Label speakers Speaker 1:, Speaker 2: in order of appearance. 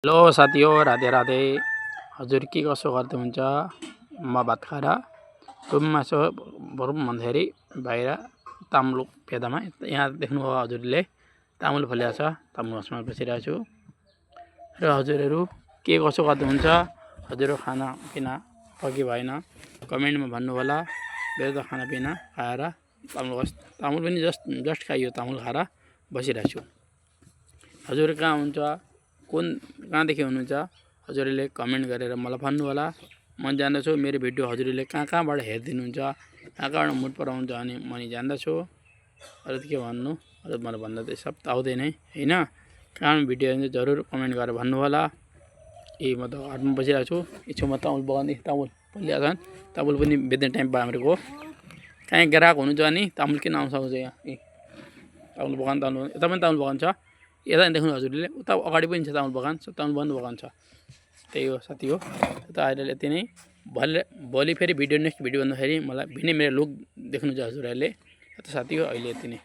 Speaker 1: Hello साथीहो, Radhe Radhe. हजुर के कसो गर्दै हुन्छ? म भात खाएर रुममा यसो भरौँ भन्दाखेरि बाहिर तामुल फेदामा यहाँ देख्नुभयो हजुरले तामुल फलेको छ। तामुल गाछमा बसिरहेको छु र हजुरहरू के कसो गर्दै हुन्छ? हजुरहरू खानापिना कि भएन कमेन्टमा भन्नु होला। मेरो त खानापिना खाएर तामुल पनि जस्ट खाइयो, तामुल खाएर बसिरहेको छु। हजुर कहाँ हुन्छ, कहाँदेखि हुनुहुन्छ? हजुरले कमेन्ट गरेर मलाई भन्नु होला। म जान्दछु मेरो भिडियो हजुरले कहाँबाट हेरिदिनुहुन्छ, कहाँबाट मुड पराउँछ अनि म नि जान्दछु। अरू के भन्नु, अरू मलाई भन्दा त सब त आउँदैन हैन। कहाँ भिडियो हेर्नु जरुर कमेन्ट गरेर भन्नु होला। म त घरमा बसिरहेको छु, छेउमा तामुल बगानदेखि तामुल फलिरहेको छन्। तामुल पनि बेच्ने टाइम भयो हाम्रो। कहीँ ग्राहक हुनुहुन्छ अनि तामुल किन आउन सक्छ यहाँ? तामुल बगान यता पनि तामुल बगान छ, यता देख्नु हजुरले उता अगाडि पनि छ तामुल बगान बगान छ। त्यही हो साथी हो। त अहिले यति नै। भोलि फेरि नेक्स्ट भिडियो भन्दाखेरि मलाई भिन्नै मेरो लुक देख्नुहुन्छ हजुरहरूले। त साथी हो अहिले यति नै।